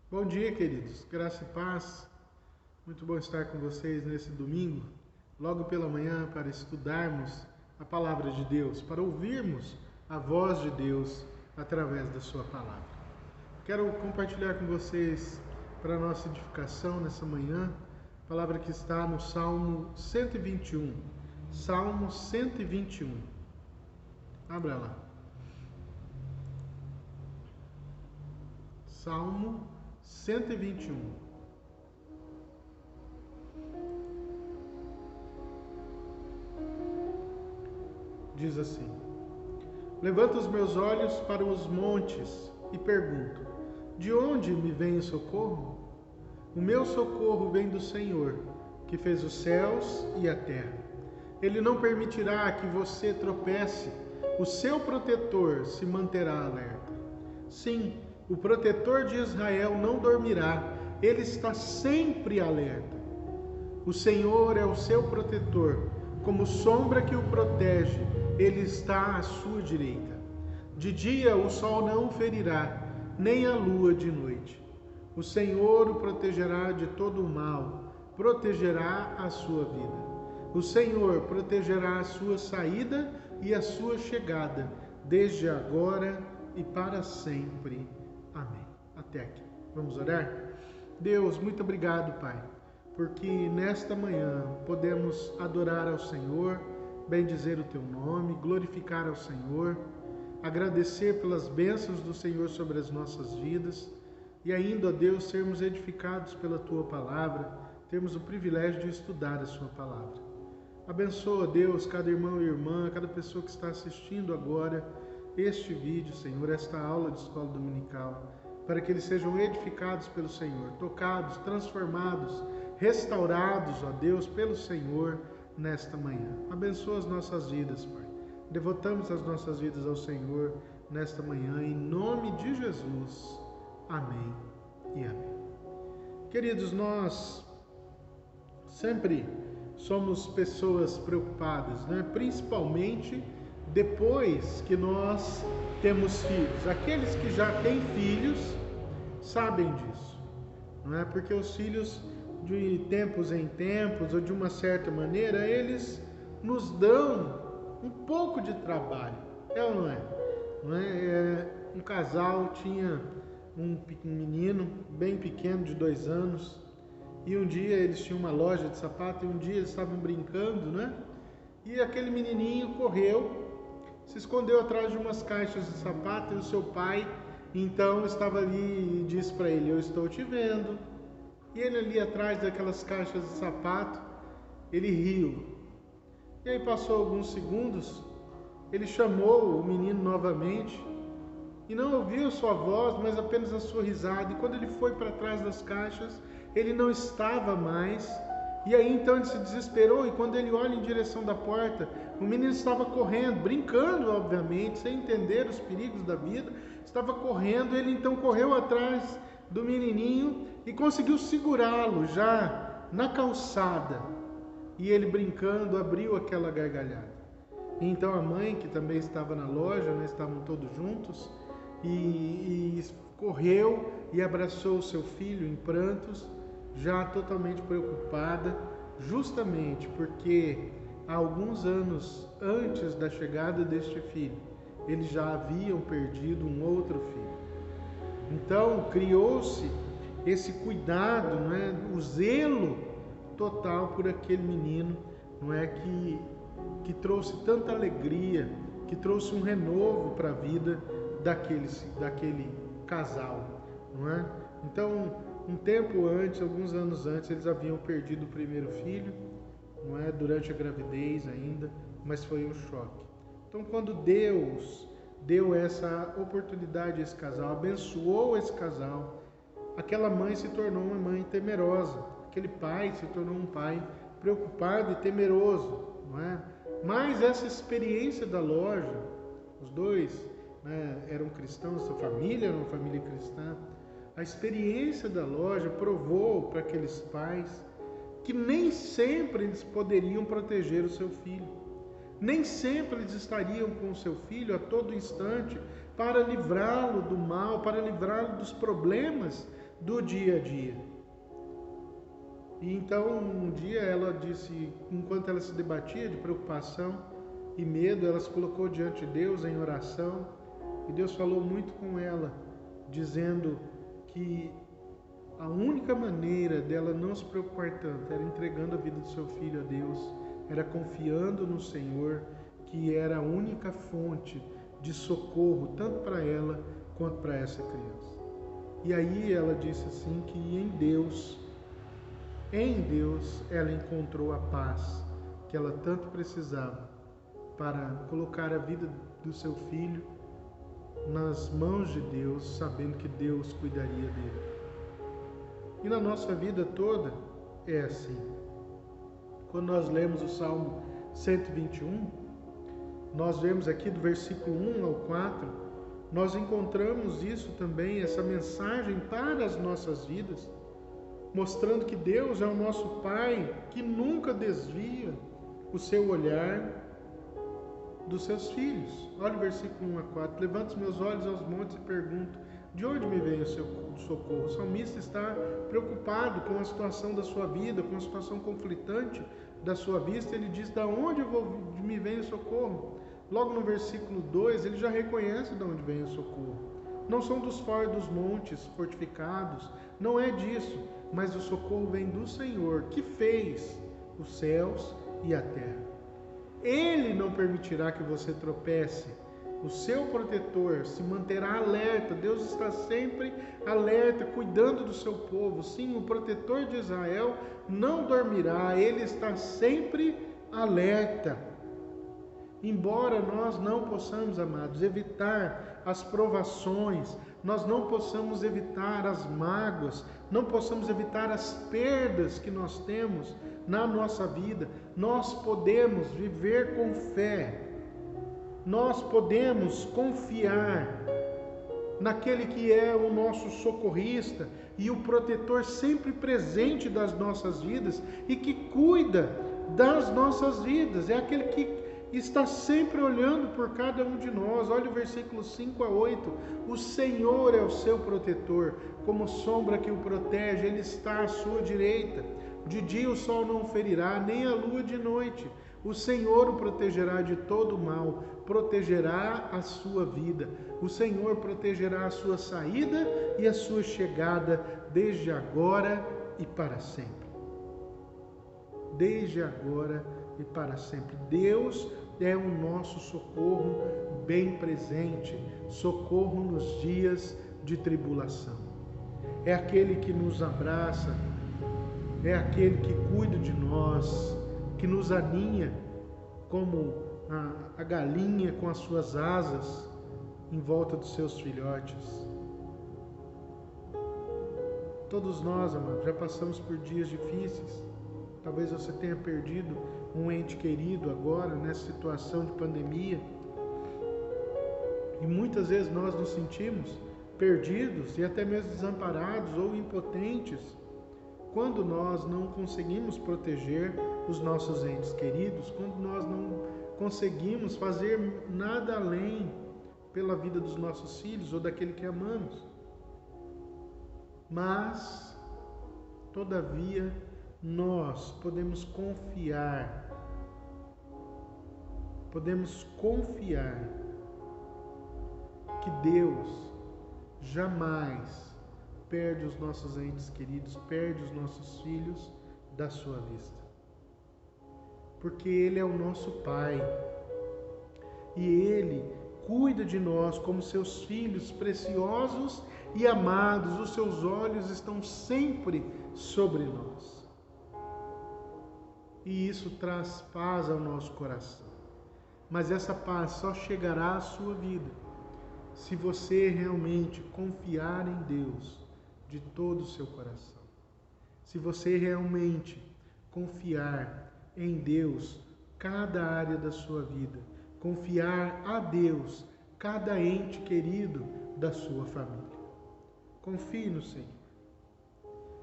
Bom dia, queridos. Graça e paz. Muito bom estar com vocês nesse domingo, logo pela manhã, para estudarmos a palavra de Deus, para ouvirmos a voz de Deus através da sua palavra. Quero compartilhar com vocês, para a nossa edificação nessa manhã, a palavra que está no Salmo 121. Salmo 121. Abra lá. Salmo 121. Diz assim: Levanto os meus olhos para os montes e pergunto: de onde me vem o socorro? O meu socorro vem do Senhor, que fez os céus e a terra. Ele não permitirá que você tropece, o seu protetor se manterá alerta. Sim, o protetor de Israel não dormirá, ele está sempre alerta. O Senhor é o seu protetor, como sombra que o protege, ele está à sua direita. De dia o sol não o ferirá, nem a lua de noite. O Senhor o protegerá de todo o mal, protegerá a sua vida. O Senhor protegerá a sua saída e a sua chegada, desde agora e para sempre. Amém. Até aqui. Vamos orar? Deus, muito obrigado, Pai, porque nesta manhã podemos adorar ao Senhor, bendizer o Teu nome, glorificar ao Senhor, agradecer pelas bênçãos do Senhor sobre as nossas vidas e ainda, ó Deus, sermos edificados pela Tua palavra, termos o privilégio de estudar a Sua palavra. Abençoa, Deus, cada irmão e irmã, cada pessoa que está assistindo agora este vídeo, Senhor, esta aula de escola dominical, para que eles sejam edificados pelo Senhor, tocados, transformados, restaurados, ó Deus, pelo Senhor nesta manhã. Abençoa as nossas vidas, Pai. Devotamos as nossas vidas ao Senhor nesta manhã, em nome de Jesus. Amém e amém. Queridos, nós sempre somos pessoas preocupadas, né? Principalmente depois que nós temos filhos. Aqueles que já têm filhos sabem disso, não é? Porque os filhos, de tempos em tempos, ou de uma certa maneira, eles nos dão um pouco de trabalho, é ou não é? Não é? Um casal tinha um menino bem pequeno, de 2 anos, e um dia eles tinham uma loja de sapato, e um dia eles estavam brincando, né? E aquele menininho correu, se escondeu atrás de umas caixas de sapato, e o seu pai então estava ali e disse para ele: eu estou te vendo. E ele ali atrás daquelas caixas de sapato, ele riu. E aí passou alguns segundos, ele chamou o menino novamente e não ouviu sua voz, mas apenas a sua risada. E quando ele foi para trás das caixas, ele não estava mais. E aí então ele se desesperou, e quando ele olha em direção da porta, o menino estava correndo, brincando obviamente, sem entender os perigos da vida, estava correndo. Ele então correu atrás do menininho e conseguiu segurá-lo já na calçada. E ele, brincando, abriu aquela gargalhada. E então a mãe, que também estava na loja, né, estavam todos juntos, e correu e abraçou o seu filho em prantos, já totalmente preocupada, justamente porque há alguns anos antes da chegada deste filho, eles já haviam perdido um outro filho. Então criou-se esse cuidado, não é? O zelo total por aquele menino, não é? Que trouxe tanta alegria, que trouxe um renovo para a vida daquele casal, não é? Então, um tempo antes, alguns anos antes, eles haviam perdido o primeiro filho, não é? Durante a gravidez ainda, mas foi um choque. Então, quando Deus deu essa oportunidade a esse casal, abençoou esse casal, aquela mãe se tornou uma mãe temerosa, aquele pai se tornou um pai preocupado e temeroso, não é? Mas essa experiência da loja, os dois, né, eram cristãos, sua família era uma família cristã. A experiência da loja provou para aqueles pais que nem sempre eles poderiam proteger o seu filho. Nem sempre eles estariam com o seu filho a todo instante para livrá-lo do mal, para livrá-lo dos problemas do dia a dia. E então, um dia ela disse, enquanto ela se debatia de preocupação e medo, ela se colocou diante de Deus em oração, e Deus falou muito com ela, dizendo que a única maneira dela não se preocupar tanto era entregando a vida do seu filho a Deus, era confiando no Senhor, que era a única fonte de socorro, tanto para ela quanto para essa criança. E aí ela disse assim que em Deus ela encontrou a paz que ela tanto precisava para colocar a vida do seu filho nas mãos de Deus, sabendo que Deus cuidaria dele. E na nossa vida toda é assim. Quando nós lemos o Salmo 121, nós vemos aqui do versículo 1 ao 4, nós encontramos isso também, essa mensagem para as nossas vidas, mostrando que Deus é o nosso Pai, que nunca desvia o seu olhar dos seus filhos. Olha o versículo 1 a 4. Levanto os meus olhos aos montes e pergunto, de onde me vem o seu socorro? O salmista está preocupado com a situação da sua vida, com a situação conflitante da sua vida. Ele diz, da onde me vem o socorro? Logo no versículo 2, ele já reconhece de onde vem o socorro. Não são dos montes fortificados, não é disso, mas o socorro vem do Senhor, que fez os céus e a terra. Ele não permitirá que você tropece. O seu protetor se manterá alerta. Deus está sempre alerta, cuidando do seu povo. Sim, o protetor de Israel não dormirá. Ele está sempre alerta. Embora nós não possamos, amados, evitar as provações, nós não possamos evitar as mágoas, não possamos evitar as perdas que nós temos na nossa vida, nós podemos viver com fé, nós podemos confiar naquele que é o nosso socorrista e o protetor sempre presente das nossas vidas e que cuida das nossas vidas, é aquele que está sempre olhando por cada um de nós. Olha o versículo 5 a 8. O Senhor é o seu protetor, como sombra que o protege, Ele está à sua direita. De dia o sol não o ferirá, nem a lua de noite. O Senhor o protegerá de todo mal, protegerá a sua vida. O Senhor protegerá a sua saída e a sua chegada, desde agora e para sempre. Desde agora e para sempre. Deus é o nosso socorro bem presente, socorro nos dias de tribulação. É aquele que nos abraça, é aquele que cuida de nós, que nos aninha como a galinha com as suas asas em volta dos seus filhotes. Todos nós, amados, já passamos por dias difíceis. Talvez você tenha perdido um ente querido agora, nessa situação de pandemia. E muitas vezes nós nos sentimos perdidos e até mesmo desamparados ou impotentes quando nós não conseguimos proteger os nossos entes queridos, quando nós não conseguimos fazer nada além pela vida dos nossos filhos ou daquele que amamos. Mas, todavia, nós podemos confiar que Deus jamais perde os nossos entes queridos, perde os nossos filhos da sua vista. Porque Ele é o nosso Pai e Ele cuida de nós como seus filhos preciosos e amados. Os seus olhos estão sempre sobre nós. E isso traz paz ao nosso coração. Mas essa paz só chegará à sua vida se você realmente confiar em Deus de todo o seu coração. Se você realmente confiar em Deus cada área da sua vida, confiar a Deus cada ente querido da sua família. Confie no Senhor.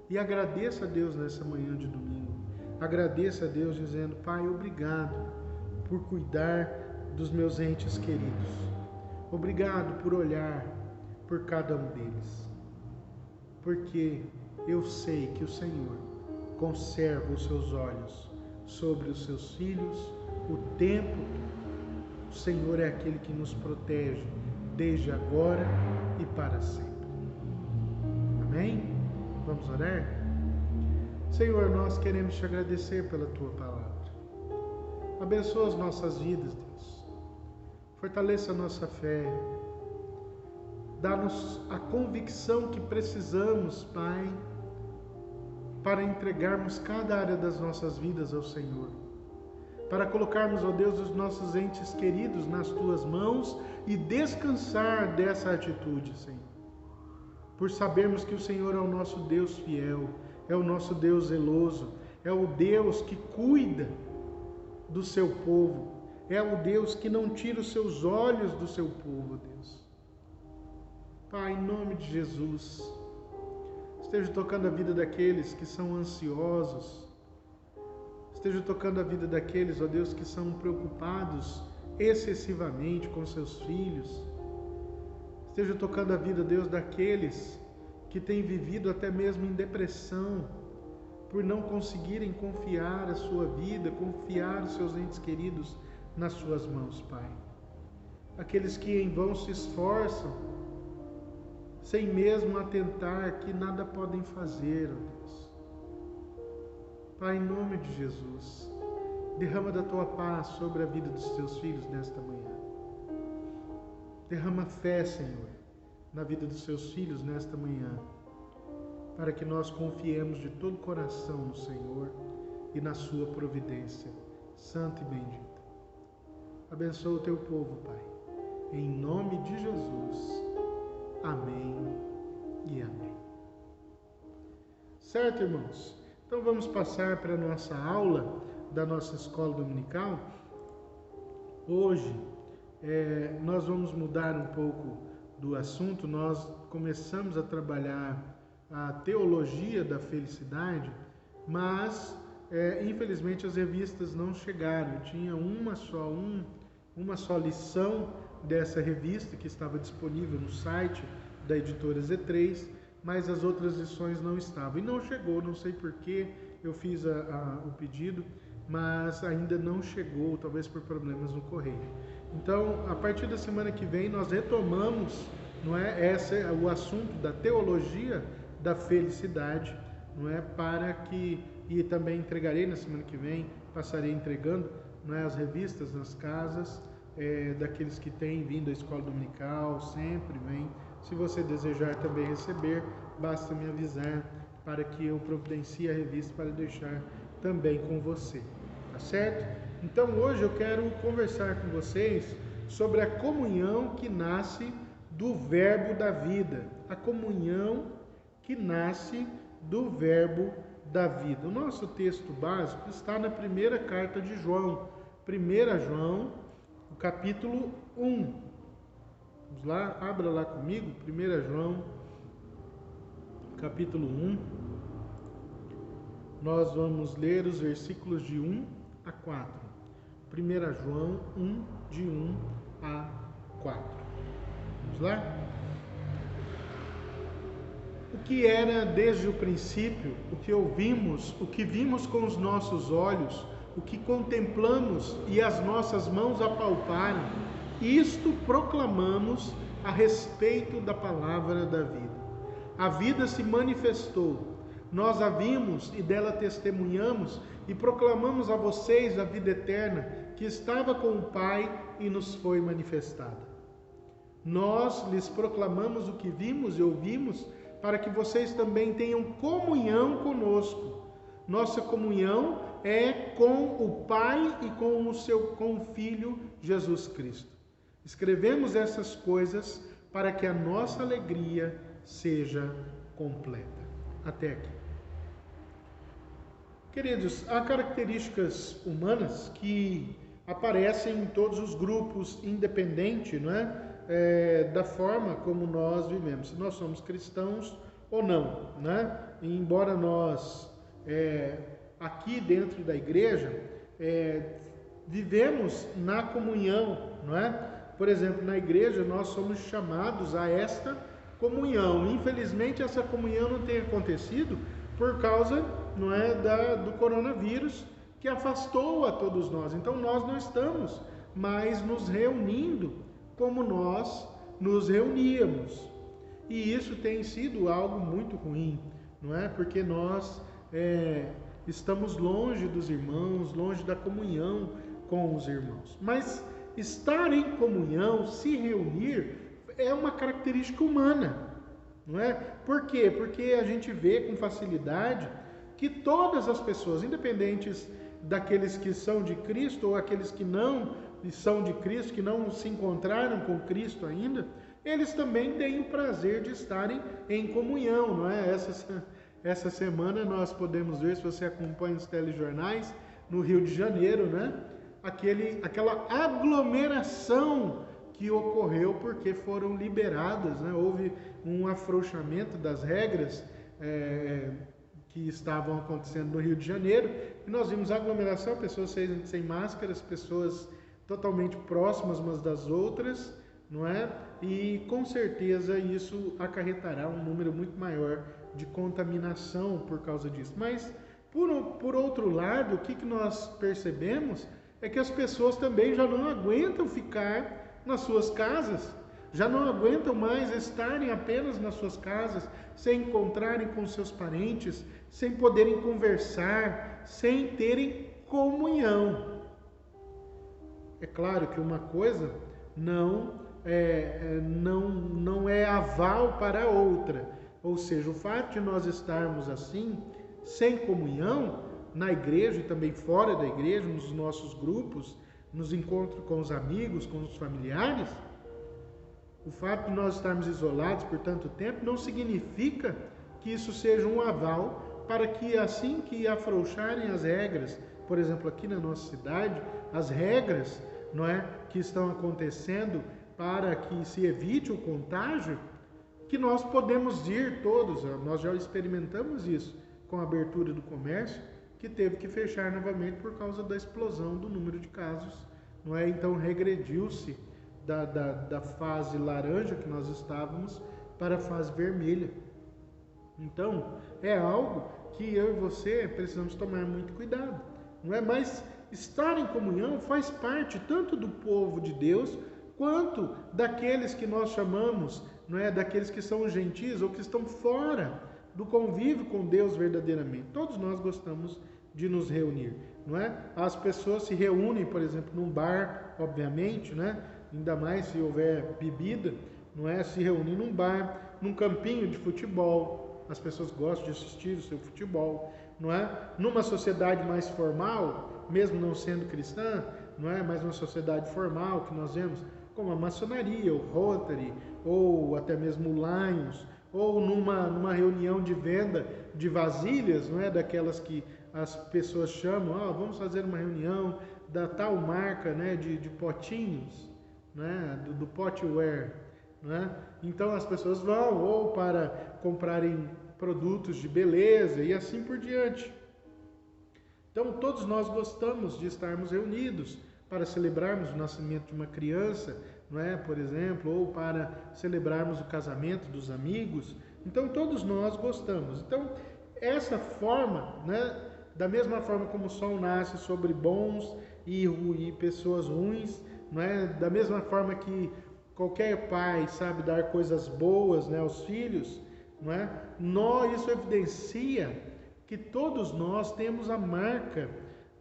E agradeça a Deus nessa manhã de domingo. Agradeça a Deus dizendo: Pai, obrigado por cuidar dos meus entes queridos. Obrigado por olhar por cada um deles. porque eu sei que o Senhor conserva os seus olhos sobre os seus filhos o tempo todo. O Senhor é aquele que nos protege desde agora e para sempre. Amém? Vamos orar? Senhor, nós queremos te agradecer pela tua palavra. Abençoa as nossas vidas, Deus. Fortaleça a nossa fé. Dá-nos a convicção que precisamos, Pai, para entregarmos cada área das nossas vidas ao Senhor. Para colocarmos, ó Deus, os nossos entes queridos nas tuas mãos e descansar dessa atitude, Senhor. Por sabermos que o Senhor é o nosso Deus fiel, é o nosso Deus zeloso, é o Deus que cuida do seu povo, é o Deus que não tira os seus olhos do seu povo, Deus. Pai, em nome de Jesus, esteja tocando a vida daqueles que são ansiosos, esteja tocando a vida daqueles, ó Deus, que são preocupados excessivamente com seus filhos, esteja tocando a vida, Deus, daqueles que têm vivido até mesmo em depressão, por não conseguirem confiar a sua vida, confiar os seus entes queridos nas suas mãos, Pai. Aqueles que em vão se esforçam, sem mesmo atentar que nada podem fazer, ó Deus. Pai, em nome de Jesus, derrama da tua paz sobre a vida dos teus filhos nesta manhã. Derrama fé, Senhor, na vida dos seus filhos nesta manhã, para que nós confiemos de todo o coração no Senhor e na sua providência santa e bendita. Abençoa o teu povo, Pai, em nome de Jesus. Amém e amém. Certo, irmãos? Então vamos passar para a nossa aula da nossa escola dominical. Hoje nós vamos mudar um pouco do assunto. Nós começamos a trabalhar a teologia da felicidade, mas infelizmente as revistas não chegaram. Eu tinha uma só lição dessa revista que estava disponível no site da editora Z3, mas as outras lições não estavam. E não chegou, não sei porquê, eu fiz o pedido, mas ainda não chegou, talvez por problemas no correio. Então, a partir da semana que vem, nós retomamos, não é, o assunto da teologia da felicidade, não é, para que, e também entregarei na semana que vem, passarei entregando, não é, as revistas nas casas, daqueles que têm vindo à escola dominical, sempre vem. Se você desejar também receber, basta me avisar para que eu providencie a revista para deixar também com você, tá certo? Então hoje eu quero conversar com vocês sobre a comunhão que nasce do verbo da vida, a comunhão que nasce do verbo da vida. O nosso texto básico está na primeira carta de João, 1 João, o capítulo 1. Vamos lá, abra lá comigo, 1 João, capítulo 1. Nós vamos ler os versículos de 1 a 4. 1 João 1, de 1 a 4. Vamos lá? O que era desde o princípio, o que ouvimos, o que vimos com os nossos olhos, o que contemplamos e as nossas mãos apalparam, isto proclamamos a respeito da palavra da vida. A vida se manifestou, nós a vimos e dela testemunhamos e proclamamos a vocês a vida eterna que estava com o Pai e nos foi manifestada. Nós lhes proclamamos o que vimos e ouvimos, para que vocês também tenham comunhão conosco. Nossa comunhão é com o Pai e com o Filho Jesus Cristo. Escrevemos essas coisas para que a nossa alegria seja completa. Até aqui. Queridos, há características humanas que aparecem em todos os grupos, independente, não é? Da forma como nós vivemos, se nós somos cristãos ou não, né? E embora nós aqui dentro da igreja vivemos na comunhão, não é? Por exemplo, na igreja nós somos chamados a esta comunhão. Infelizmente, essa comunhão não tem acontecido por causa, não é, do coronavírus, que afastou a todos nós. Então, nós não estamos mais nos reunindo como nós nos reuníamos. E isso tem sido algo muito ruim, não é? Porque nós estamos longe dos irmãos, longe da comunhão com os irmãos. Mas estar em comunhão, se reunir, é uma característica humana, não é? Por quê? Porque a gente vê com facilidade que todas as pessoas, independentes daqueles que são de Cristo ou aqueles que não são de Cristo, que não se encontraram com Cristo ainda, eles também têm o prazer de estarem em comunhão, não é? Essa semana nós podemos ver, se você acompanha os telejornais, no Rio de Janeiro, né? Aquela aglomeração que ocorreu porque foram liberadas, né? Houve um afrouxamento das regras que estavam acontecendo no Rio de Janeiro, e nós vimos aglomeração, pessoas sem máscaras, pessoas totalmente próximas umas das outras, não é? E com certeza isso acarretará um número muito maior de contaminação por causa disso. Mas, por outro lado, o que nós percebemos é que as pessoas também já não aguentam ficar nas suas casas, já não aguentam mais estarem apenas nas suas casas, sem encontrarem com seus parentes, sem poderem conversar, sem terem comunhão. É claro que uma coisa não é aval para a outra. Ou seja, o fato de nós estarmos assim, sem comunhão, na igreja e também fora da igreja, nos nossos grupos, nos encontros com os amigos, com os familiares, o fato de nós estarmos isolados por tanto tempo não significa que isso seja um aval para que, assim que afrouxarem as regras, por exemplo, aqui na nossa cidade, as regras, não é, que estão acontecendo para que se evite o contágio, que nós podemos ir todos, nós já experimentamos isso com a abertura do comércio, que teve que fechar novamente por causa da explosão do número de casos, não é? Então regrediu-se da fase laranja que nós estávamos para a fase vermelha. Então é algo que eu e você precisamos tomar muito cuidado, não é? Mas estar em comunhão faz parte tanto do povo de Deus quanto daqueles que nós chamamos, não é, daqueles que são gentis ou que estão fora do convívio com Deus verdadeiramente. Todos nós gostamos de nos reunir, não é? As pessoas se reúnem, por exemplo, num bar, obviamente, né? Ainda mais se houver bebida, não é? Se reúnem num bar, num campinho de futebol. As pessoas gostam de assistir o seu futebol, não é? Numa sociedade mais formal, mesmo não sendo cristã, não é? Mas uma sociedade formal que nós vemos como a maçonaria, o Rotary, ou até mesmo o Lions, ou numa reunião de venda de vasilhas, não é? Daquelas que as pessoas chamam, vamos fazer uma reunião da tal marca, né? de potinhos, né? do potware, né? Então as pessoas vão ou para comprarem produtos de beleza e assim por diante. Então todos nós gostamos de estarmos reunidos para celebrarmos o nascimento de uma criança, não é? Por exemplo, ou para celebrarmos o casamento dos amigos. Então todos nós gostamos. Então essa forma, né? Da mesma forma como o sol nasce sobre bons e pessoas ruins, não é? Da mesma forma que qualquer pai sabe dar coisas boas, né, aos filhos, não é? Isso evidencia que todos nós temos a marca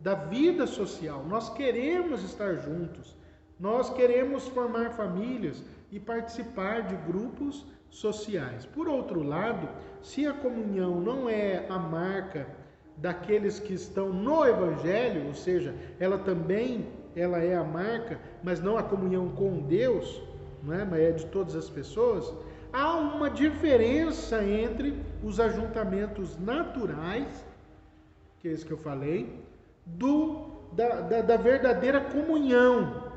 da vida social. Nós queremos estar juntos, nós queremos formar famílias e participar de grupos sociais. Por outro lado, se a comunhão não é a marca daqueles que estão no Evangelho, ou seja, ela é a marca, mas não a comunhão com Deus, não é? Mas é de todas as pessoas, há uma diferença entre os ajuntamentos naturais, que é isso que eu falei, da verdadeira comunhão,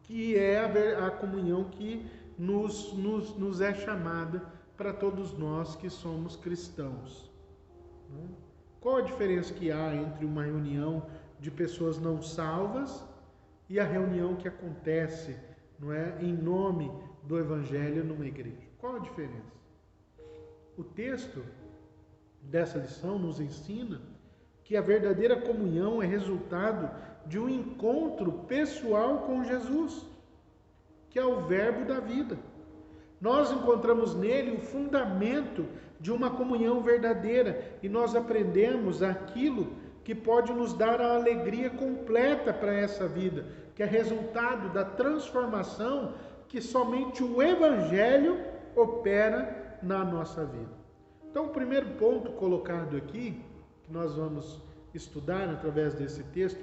que é a comunhão que nos é chamada para todos nós que somos cristãos. Qual a diferença que há entre uma reunião de pessoas não salvas e a reunião que acontece, não é, em nome do Evangelho numa igreja. Qual a diferença? O texto dessa lição nos ensina que a verdadeira comunhão é resultado de um encontro pessoal com Jesus, que é o Verbo da vida. Nós encontramos nele o fundamento de uma comunhão verdadeira e nós aprendemos aquilo que pode nos dar a alegria completa para essa vida, que é resultado da transformação que somente o Evangelho opera na nossa vida. Então, o primeiro ponto colocado aqui, que nós vamos estudar através desse texto,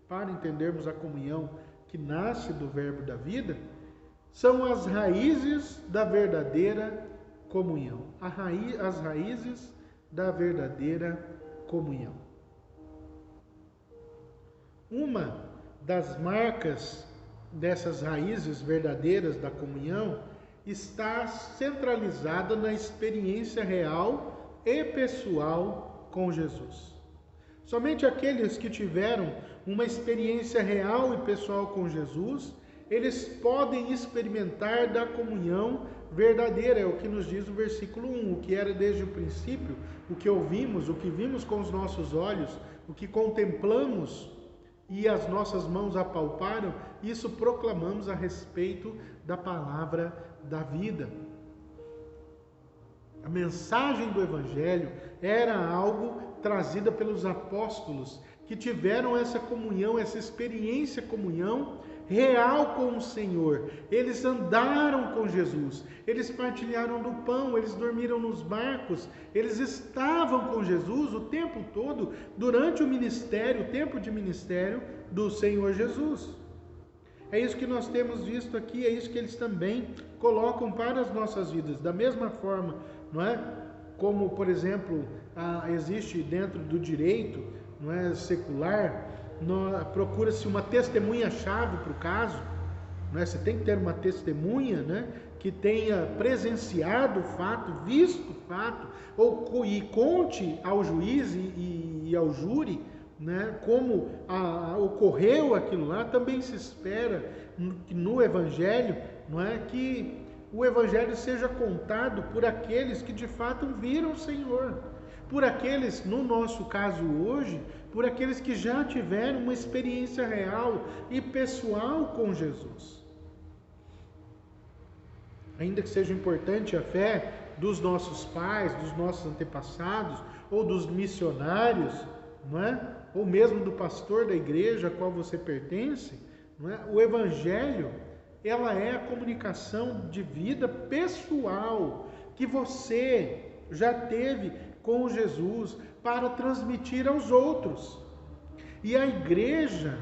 para entendermos a comunhão que nasce do Verbo da vida, são as raízes da verdadeira comunhão. As raízes da verdadeira comunhão. Uma das marcas dessas raízes verdadeiras da comunhão está centralizada na experiência real e pessoal com Jesus. Somente aqueles que tiveram uma experiência real e pessoal com Jesus, eles podem experimentar da comunhão verdadeira, é o que nos diz o versículo 1, o que era desde o princípio, o que ouvimos, o que vimos com os nossos olhos, o que contemplamos e as nossas mãos apalparam, isso proclamamos a respeito da palavra da vida. A mensagem do Evangelho era algo trazida pelos apóstolos, que tiveram essa comunhão, essa experiência comunhão real com o Senhor. Eles andaram com Jesus, eles partilharam do pão, eles dormiram nos barcos, eles estavam com Jesus o tempo todo durante o ministério, o tempo de ministério do Senhor Jesus. É isso que nós temos visto aqui, é isso que eles também colocam para as nossas vidas. Da mesma forma, não é? Como, por exemplo, existe dentro do direito, não é, secular, procura-se uma testemunha-chave para o caso, não é? Você tem que ter uma testemunha, né, que tenha presenciado o fato, visto o fato, e conte ao juiz e ao júri, né, como ocorreu aquilo lá. Também se espera no Evangelho, não é, que o Evangelho seja contado por aqueles que de fato viram o Senhor, por aqueles, no nosso caso hoje, por aqueles que já tiveram uma experiência real e pessoal com Jesus. Ainda que seja importante a fé dos nossos pais, dos nossos antepassados, ou dos missionários, não é? Ou mesmo do pastor da igreja a qual você pertence, não é? O Evangelho, ela é a comunicação de vida pessoal que você já teve com Jesus para transmitir aos outros. E a igreja,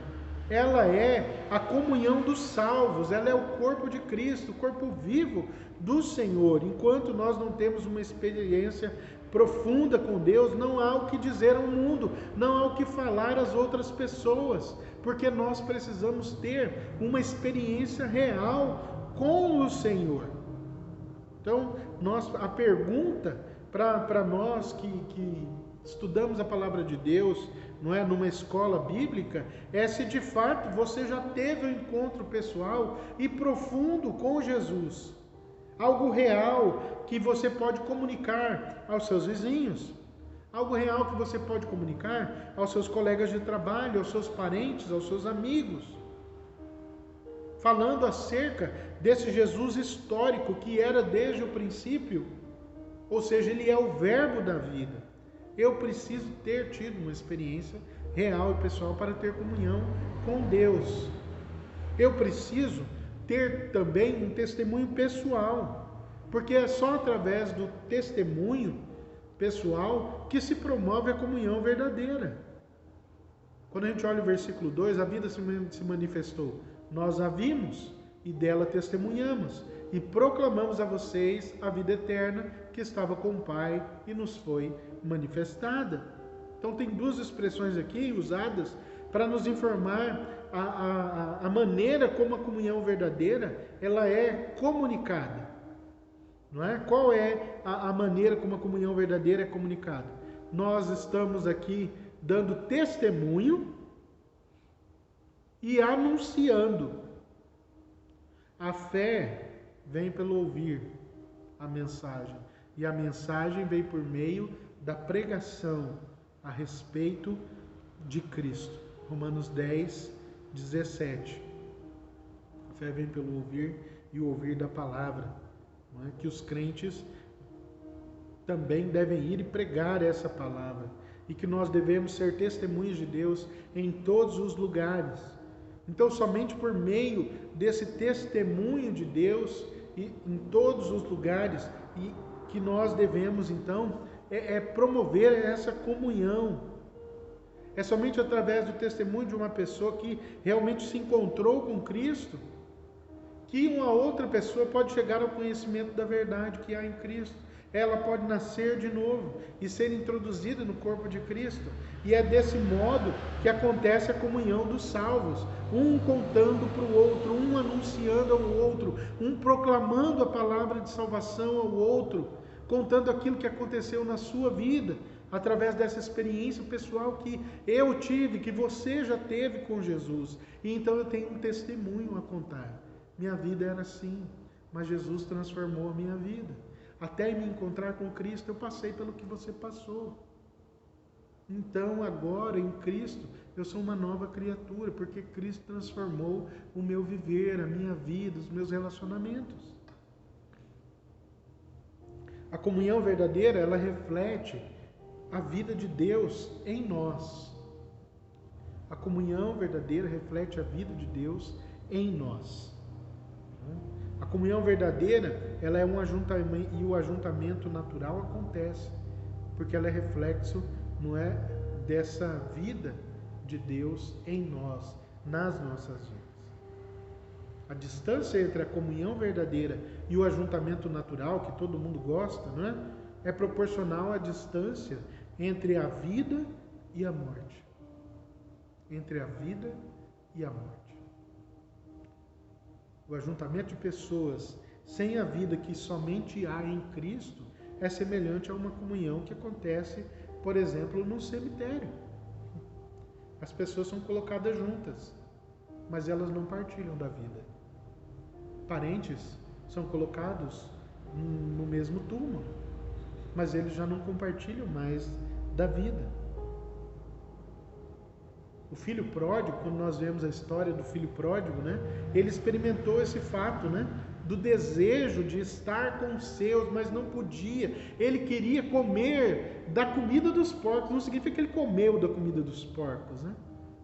ela é a comunhão dos salvos, ela é o corpo de Cristo, o corpo vivo do Senhor. Enquanto nós não temos uma experiência profunda com Deus, não há o que dizer ao mundo, não há o que falar às outras pessoas, porque nós precisamos ter uma experiência real com o Senhor. Então, a pergunta para nós que estudamos a palavra de Deus, não é, numa escola bíblica, é se de fato você já teve um encontro pessoal e profundo com Jesus. Algo real que você pode comunicar aos seus vizinhos. Algo real que você pode comunicar aos seus colegas de trabalho, aos seus parentes, aos seus amigos. Falando acerca desse Jesus histórico que era desde o princípio, ou seja, ele é o verbo da vida. Eu preciso ter tido uma experiência real e pessoal para ter comunhão com Deus. Eu preciso ter também um testemunho pessoal, porque é só através do testemunho pessoal que se promove a comunhão verdadeira. Quando a gente olha o versículo 2, a vida se manifestou. Nós a vimos e dela testemunhamos e proclamamos a vocês a vida eterna que estava com o Pai e nos foi manifestada. Então tem duas expressões aqui usadas para nos informar a maneira como a comunhão verdadeira ela é comunicada. Não é? Qual é a maneira como a comunhão verdadeira é comunicada? Nós estamos aqui dando testemunho e anunciando a fé vem pelo ouvir a mensagem. E a mensagem vem por meio da pregação a respeito de Cristo. Romanos 10, 17. A fé vem pelo ouvir e o ouvir da palavra. Não é? Que os crentes também devem ir e pregar essa palavra. E que nós devemos ser testemunhas de Deus em todos os lugares. Então, somente por meio desse testemunho de Deus e em todos os lugares, e que nós devemos, então, promover essa comunhão. É somente através do testemunho de uma pessoa que realmente se encontrou com Cristo, que uma outra pessoa pode chegar ao conhecimento da verdade que há em Cristo. Ela pode nascer de novo e ser introduzida no corpo de Cristo. E é desse modo que acontece a comunhão dos salvos. Um contando para o outro, um anunciando ao outro, um proclamando a palavra de salvação ao outro, contando aquilo que aconteceu na sua vida, através dessa experiência pessoal que eu tive, que você já teve com Jesus. E então eu tenho um testemunho a contar. Minha vida era assim, mas Jesus transformou a minha vida. Até me encontrar com Cristo, eu passei pelo que você passou. Então, agora, em Cristo, eu sou uma nova criatura, porque Cristo transformou o meu viver, a minha vida, os meus relacionamentos. A comunhão verdadeira, ela reflete a vida de Deus em nós. A comunhão verdadeira reflete a vida de Deus em nós. A comunhão verdadeira, ela é um ajuntamento, e o ajuntamento natural acontece, porque ela é reflexo, não é, dessa vida de Deus em nós, nas nossas vidas. A distância entre a comunhão verdadeira e o ajuntamento natural, que todo mundo gosta, não é? É proporcional à distância entre a vida e a morte. Entre a vida e a morte. O ajuntamento de pessoas sem a vida que somente há em Cristo é semelhante a uma comunhão que acontece, por exemplo, no cemitério. As pessoas são colocadas juntas, mas elas não partilham da vida. Parentes são colocados no mesmo túmulo, mas eles já não compartilham mais da vida. O filho pródigo, quando nós vemos a história do filho pródigo, né, ele experimentou esse fato, né, do desejo de estar com os seus, mas não podia. Ele queria comer da comida dos porcos. Não significa que ele comeu da comida dos porcos, né?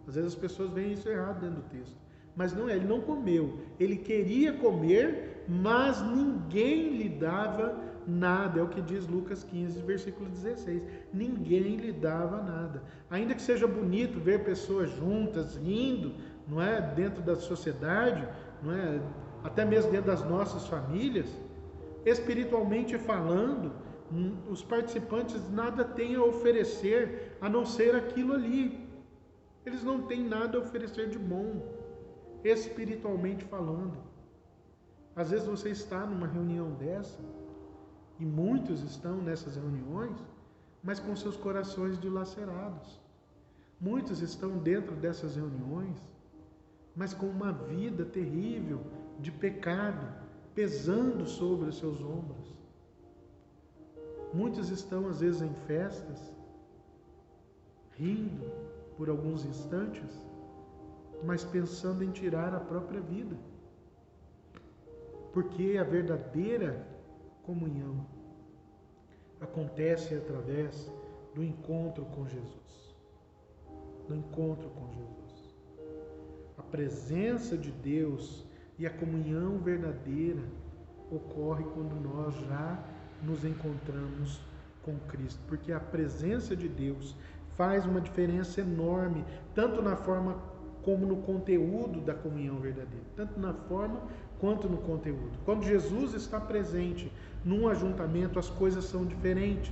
Às vezes as pessoas veem isso errado dentro do texto. Mas não é, ele não comeu. Ele queria comer, mas ninguém lhe dava nada. É o que diz Lucas 15, versículo 16. Ninguém lhe dava nada. Ainda que seja bonito ver pessoas juntas, rindo, não é, dentro da sociedade, não é, até mesmo dentro das nossas famílias, espiritualmente falando, os participantes nada têm a oferecer a não ser aquilo ali. Eles não têm nada a oferecer de bom, espiritualmente falando. Às vezes você está numa reunião dessa, e muitos estão nessas reuniões, mas com seus corações dilacerados. Muitos estão dentro dessas reuniões, mas com uma vida terrível de pecado pesando sobre os seus ombros. Muitos estão às vezes em festas, rindo por alguns instantes, mas pensando em tirar a própria vida. Porque a verdadeira comunhão acontece através do encontro com Jesus. Do encontro com Jesus. A presença de Deus e a comunhão verdadeira ocorre quando nós já nos encontramos com Cristo. Porque a presença de Deus faz uma diferença enorme, tanto na forma como no conteúdo da comunhão verdadeira. Tanto na forma quanto no conteúdo. Quando Jesus está presente num ajuntamento, as coisas são diferentes.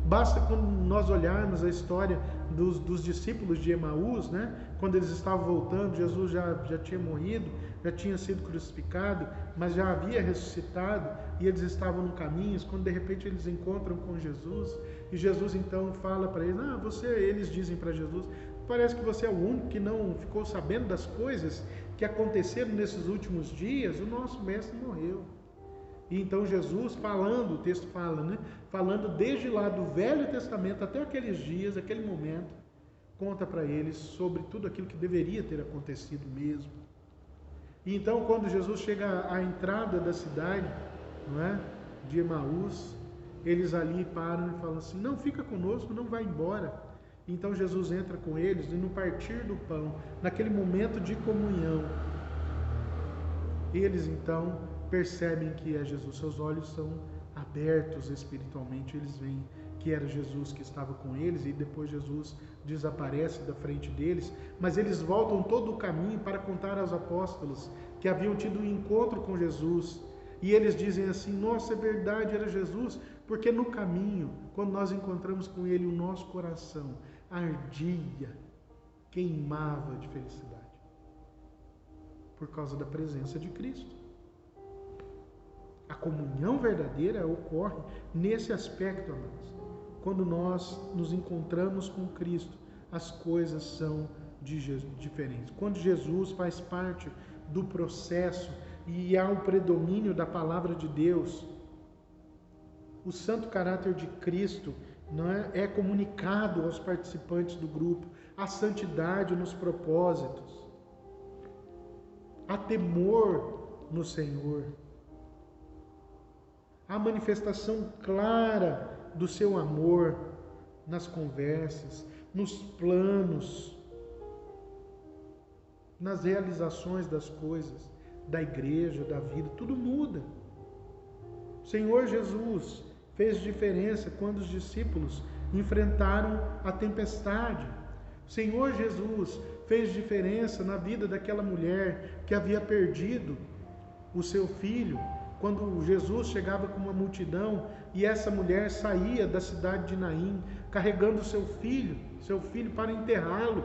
Basta quando nós olharmos a história dos discípulos de Emaús, né? Quando eles estavam voltando, Jesus já tinha morrido, já tinha sido crucificado, mas já havia ressuscitado, e eles estavam no caminho, quando de repente eles encontram com Jesus, e Jesus então fala para eles, eles dizem para Jesus, parece que você é o único que não ficou sabendo das coisas que aconteceram nesses últimos dias, o nosso mestre morreu. E então Jesus falando, o texto fala, né? Falando desde lá do Velho Testamento até aqueles dias, aquele momento, conta para eles sobre tudo aquilo que deveria ter acontecido mesmo. E então quando Jesus chega à entrada da cidade, não é? De Emaús, eles ali param e falam assim: não, fica conosco, não vai embora. Então Jesus entra com eles e no partir do pão, naquele momento de comunhão, eles então percebem que é Jesus. Seus olhos são abertos espiritualmente, eles veem que era Jesus que estava com eles e depois Jesus desaparece da frente deles, mas eles voltam todo o caminho para contar aos apóstolos que haviam tido um encontro com Jesus. E eles dizem assim: nossa, é verdade, era Jesus, porque no caminho, quando nós encontramos com ele, o nosso coração ardia, queimava de felicidade, por causa da presença de Cristo. A comunhão verdadeira ocorre nesse aspecto, amados. Quando nós nos encontramos com Cristo, as coisas são diferentes. Quando Jesus faz parte do processo e há o predomínio da palavra de Deus, o santo caráter de Cristo não é comunicado aos participantes do grupo, a santidade nos propósitos, há temor no Senhor, há manifestação clara do seu amor nas conversas, nos planos, nas realizações das coisas, da igreja, da vida, tudo muda. O Senhor Jesus fez diferença quando os discípulos enfrentaram a tempestade. O Senhor Jesus fez diferença na vida daquela mulher que havia perdido o seu filho, quando Jesus chegava com uma multidão e essa mulher saía da cidade de Naim carregando seu filho para enterrá-lo.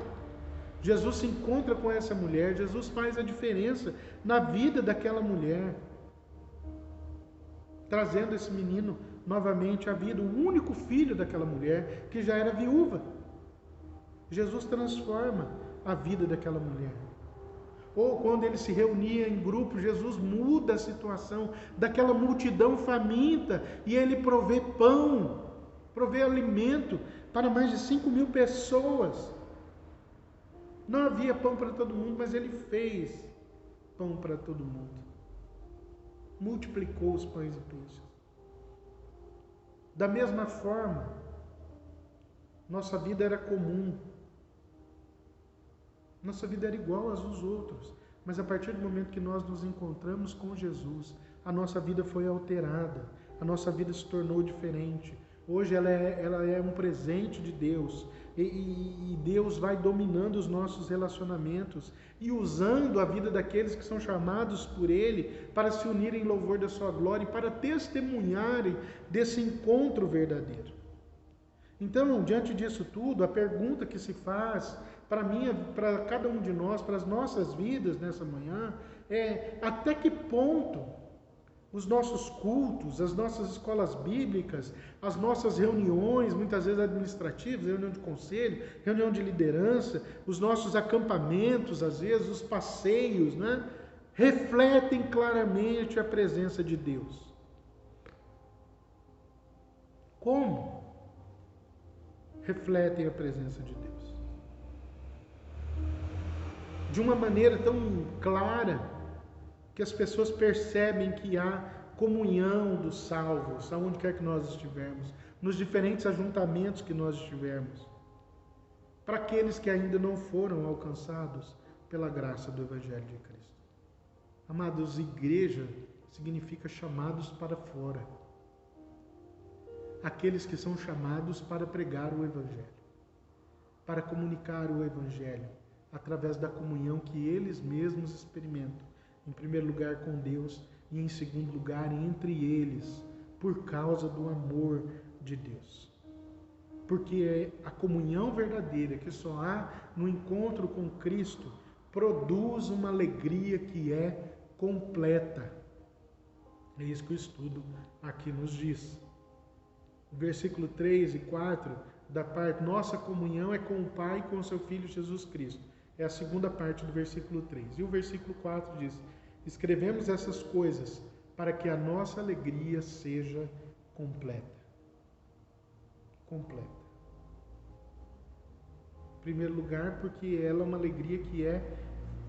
Jesus se encontra com essa mulher, Jesus faz a diferença na vida daquela mulher, trazendo esse menino novamente à vida, o único filho daquela mulher que já era viúva. Jesus transforma a vida daquela mulher. Ou quando ele se reunia em grupo, Jesus muda a situação daquela multidão faminta e ele provê pão, provê alimento para mais de 5.000 pessoas. Não havia pão para todo mundo, mas ele fez pão para todo mundo. Multiplicou os pães e peixes. Da mesma forma, nossa vida era comum. Nossa vida era igual às dos outros. Mas a partir do momento que nós nos encontramos com Jesus, a nossa vida foi alterada. A nossa vida se tornou diferente. Hoje ela é um presente de Deus. E Deus vai dominando os nossos relacionamentos e usando a vida daqueles que são chamados por Ele para se unirem em louvor da sua glória e para testemunharem desse encontro verdadeiro. Então, diante disso tudo, a pergunta que se faz para mim, para cada um de nós, para as nossas vidas nessa manhã, é: até que ponto os nossos cultos, as nossas escolas bíblicas, as nossas reuniões, muitas vezes administrativas, reunião de conselho, reunião de liderança, os nossos acampamentos, às vezes os passeios, né, refletem claramente a presença de Deus? Como refletem a presença de Deus? De uma maneira tão clara que as pessoas percebem que há comunhão dos salvos, aonde quer que nós estivermos, nos diferentes ajuntamentos que nós estivermos, para aqueles que ainda não foram alcançados pela graça do Evangelho de Cristo. Amados, igreja significa chamados para fora. Aqueles que são chamados para pregar o Evangelho, para comunicar o Evangelho, através da comunhão que eles mesmos experimentam, em primeiro lugar com Deus e em segundo lugar entre eles, por causa do amor de Deus. Porque a comunhão verdadeira que só há no encontro com Cristo produz uma alegria que é completa. É isso que o estudo aqui nos diz. Versículo 3 e 4, da parte: nossa comunhão é com o Pai e com o seu Filho Jesus Cristo. É a segunda parte do versículo 3. E o versículo 4 diz: escrevemos essas coisas para que a nossa alegria seja completa. Completa. Em primeiro lugar, porque ela é uma alegria que é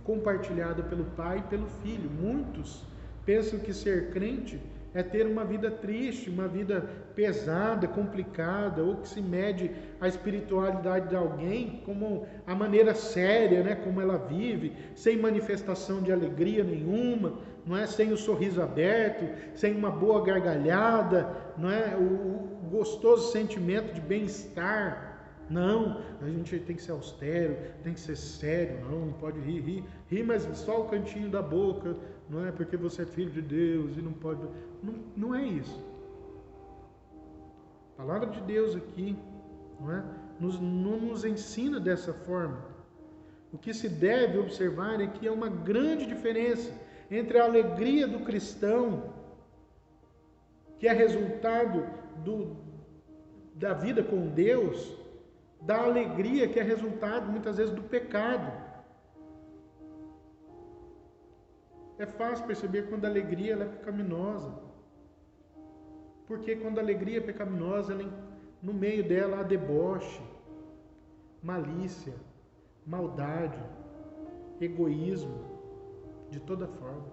compartilhada pelo Pai e pelo Filho. Muitos pensam que ser crente é ter uma vida triste, uma vida pesada, complicada, ou que se mede a espiritualidade de alguém como a maneira séria, né, como ela vive, sem manifestação de alegria nenhuma, não é, sem o sorriso aberto, sem uma boa gargalhada, não é, o gostoso sentimento de bem-estar. Não, a gente tem que ser austero, tem que ser sério, não pode rir, mas só o cantinho da boca, não é porque você é filho de Deus e não pode. Não é isso. A palavra de Deus aqui, não é, não nos ensina dessa forma. O que se deve observar é que há uma grande diferença entre a alegria do cristão, que é resultado da vida com Deus, da alegria que é resultado muitas vezes do pecado. É fácil perceber quando a alegria ela é pecaminosa. Porque quando a alegria é pecaminosa, no meio dela há deboche, malícia, maldade, egoísmo, de toda forma.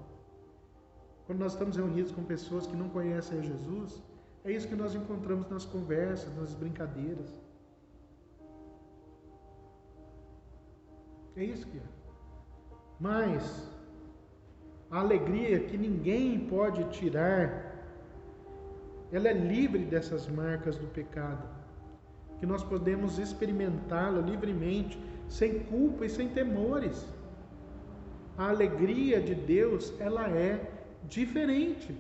Quando nós estamos reunidos com pessoas que não conhecem a Jesus, é isso que nós encontramos nas conversas, nas brincadeiras. É isso que é. Mas a alegria que ninguém pode tirar, ela é livre dessas marcas do pecado, que nós podemos experimentá-la livremente, sem culpa e sem temores. A alegria de Deus, ela é diferente.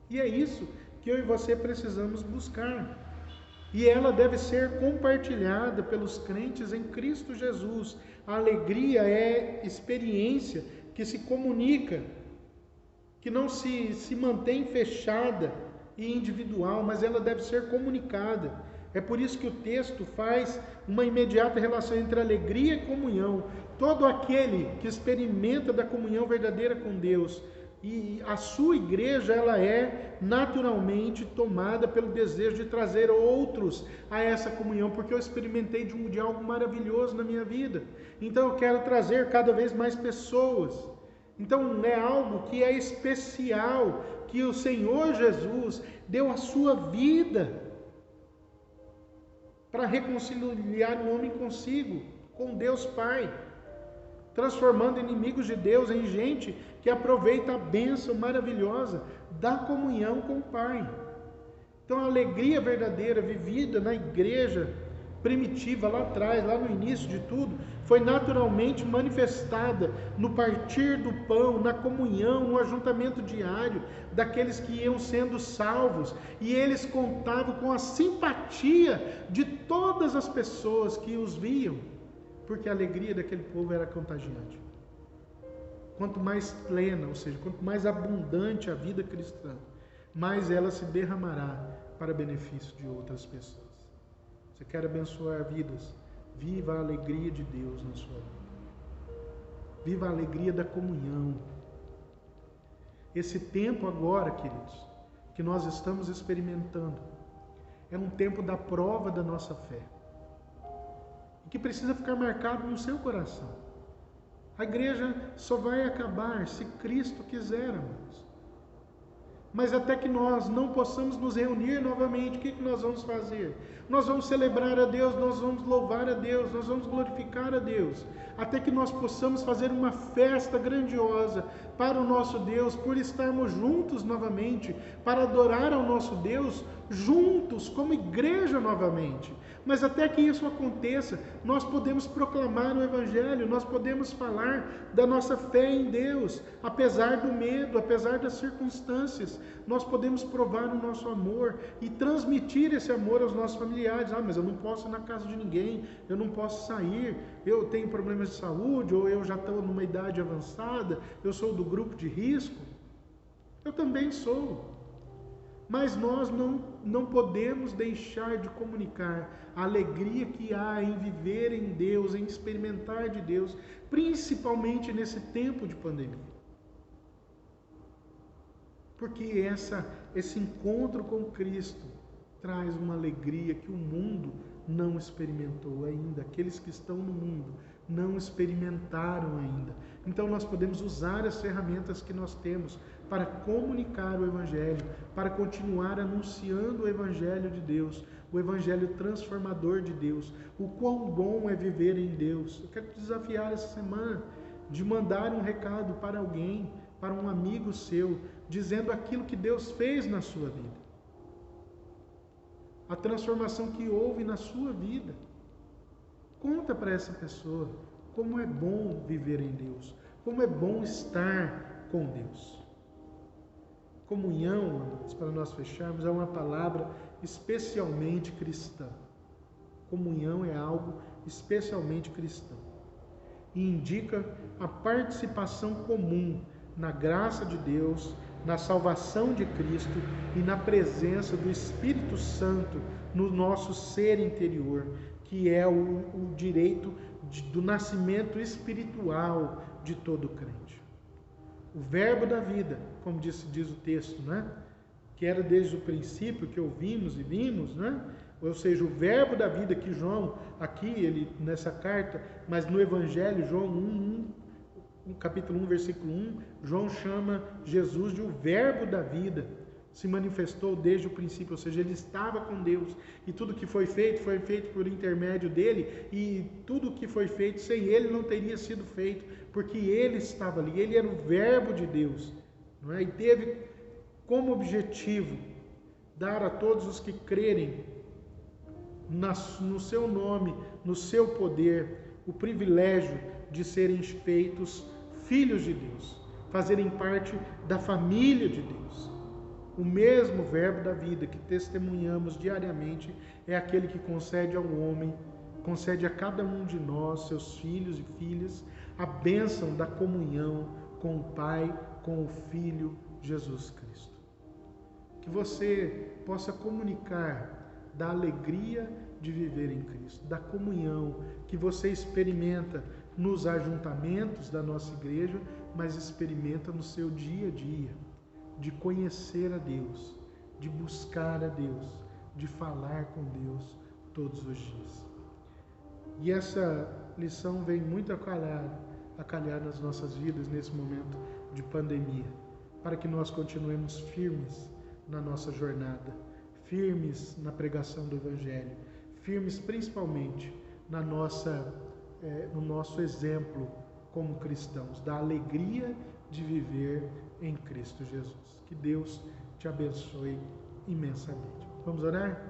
E é isso que eu e você precisamos buscar. E ela deve ser compartilhada pelos crentes em Cristo Jesus. A alegria é experiência que se comunica, que não se mantém fechada e individual, mas ela deve ser comunicada. É por isso que o texto faz uma imediata relação entre alegria e comunhão. Todo aquele que experimenta da comunhão verdadeira com Deus, e a sua igreja, ela é naturalmente tomada pelo desejo de trazer outros a essa comunhão, porque eu experimentei de algo maravilhoso na minha vida. Então eu quero trazer cada vez mais pessoas. Então é algo que é especial, que o Senhor Jesus deu a sua vida para reconciliar o homem consigo, com Deus Pai, transformando inimigos de Deus em gente que aproveita a bênção maravilhosa da comunhão com o Pai. Então a alegria verdadeira vivida na igreja primitiva lá atrás, lá no início de tudo, foi naturalmente manifestada no partir do pão, na comunhão, no ajuntamento diário daqueles que iam sendo salvos, e eles contavam com a simpatia de todas as pessoas que os viam, porque a alegria daquele povo era contagiante. Quanto mais plena, ou seja, quanto mais abundante a vida cristã, mais ela se derramará para benefício de outras pessoas. Você quer abençoar vidas? Viva a alegria de Deus na sua vida. Viva a alegria da comunhão. Esse tempo agora, queridos, que nós estamos experimentando, é um tempo da prova da nossa fé, que precisa ficar marcado no seu coração. A igreja só vai acabar se Cristo quiser, amados. Mas até que nós não possamos nos reunir novamente, o que nós vamos fazer? Nós vamos celebrar a Deus, nós vamos louvar a Deus, nós vamos glorificar a Deus, até que nós possamos fazer uma festa grandiosa para o nosso Deus, por estarmos juntos novamente, para adorar ao nosso Deus juntos, como igreja novamente. Mas até que isso aconteça, nós podemos proclamar o Evangelho, nós podemos falar da nossa fé em Deus, apesar do medo, apesar das circunstâncias, nós podemos provar o nosso amor e transmitir esse amor aos nossos familiares. Mas eu não posso ir na casa de ninguém, eu não posso sair, eu tenho problemas de saúde, ou eu já estou numa idade avançada, eu sou do grupo de risco. Eu também sou. mas nós não podemos deixar de comunicar a alegria que há em viver em Deus, em experimentar de Deus, principalmente nesse tempo de pandemia. Porque esse encontro com Cristo traz uma alegria que o mundo não experimentou ainda. Aqueles que estão no mundo não experimentaram ainda. Então nós podemos usar as ferramentas que nós temos para comunicar o Evangelho, para continuar anunciando o Evangelho de Deus, o Evangelho transformador de Deus, o quão bom é viver em Deus. Eu quero te desafiar essa semana de mandar um recado para alguém, para um amigo seu, dizendo aquilo que Deus fez na sua vida. A transformação que houve na sua vida. Conta para essa pessoa como é bom viver em Deus, como é bom estar com Deus. Comunhão, amados, para nós fecharmos, é uma palavra especialmente cristã. Comunhão é algo especialmente cristão. E indica a participação comum na graça de Deus, na salvação de Cristo e na presença do Espírito Santo no nosso ser interior, que é o direito do nascimento espiritual de todo crente. O verbo da vida, como diz o texto, né? Que era desde o princípio que ouvimos e vimos, né? Ou seja, o verbo da vida que João, aqui, ele nessa carta, mas no Evangelho, João capítulo 1, versículo 1, João chama Jesus de o verbo da vida, se manifestou desde o princípio, ou seja, ele estava com Deus, e tudo que foi feito por intermédio dele, e tudo que foi feito sem ele não teria sido feito, porque ele estava ali, ele era o verbo de Deus, não é? E teve como objetivo dar a todos os que crerem no seu nome, no seu poder, o privilégio de serem feitos filhos de Deus, fazerem parte da família de Deus. O mesmo verbo da vida que testemunhamos diariamente é aquele que concede ao homem, concede a cada um de nós, seus filhos e filhas, a bênção da comunhão com o Pai, com o Filho Jesus Cristo. Que você possa comunicar da alegria de viver em Cristo, da comunhão que você experimenta nos ajuntamentos da nossa igreja, mas experimenta no seu dia a dia, de conhecer a Deus, de buscar a Deus, de falar com Deus todos os dias. E essa lição vem muito a calhar nas nossas vidas nesse momento de pandemia, para que nós continuemos firmes na nossa jornada, firmes na pregação do Evangelho, firmes principalmente no nosso exemplo como cristãos, da alegria de viver em Cristo Jesus. Que Deus te abençoe imensamente. Vamos orar?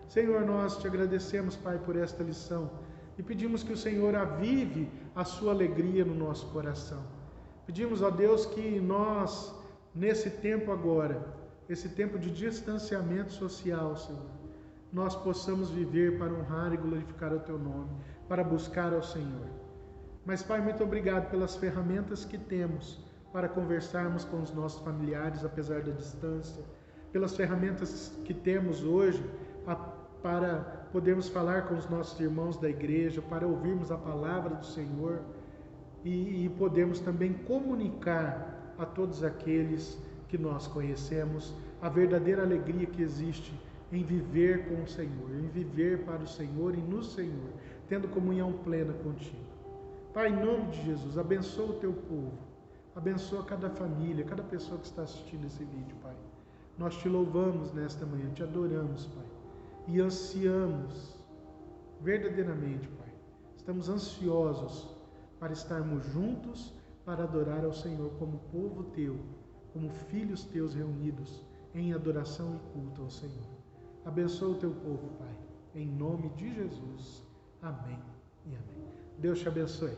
Senhor, nós te agradecemos, Pai, por esta lição e pedimos que o Senhor avive a sua alegria no nosso coração. Pedimos, ó Deus, que nós, nesse tempo agora, esse tempo de distanciamento social, Senhor, nós possamos viver para honrar e glorificar o Teu nome, para buscar ao Senhor. Mas, Pai, muito obrigado pelas ferramentas que temos para conversarmos com os nossos familiares, apesar da distância, pelas ferramentas que temos hoje para podermos falar com os nossos irmãos da igreja, para ouvirmos a palavra do Senhor e podermos também comunicar a todos aqueles que nós conhecemos a verdadeira alegria que existe em viver com o Senhor, em viver para o Senhor e no Senhor, tendo comunhão plena contigo. Pai, em nome de Jesus, abençoa o Teu povo, abençoa cada família, cada pessoa que está assistindo esse vídeo, Pai. Nós Te louvamos nesta manhã, Te adoramos, Pai, e ansiamos verdadeiramente, Pai. Estamos ansiosos para estarmos juntos para adorar ao Senhor como povo Teu, como filhos Teus reunidos em adoração e culto ao Senhor. Abençoa o Teu povo, Pai, em nome de Jesus. Amém e amém. Deus te abençoe.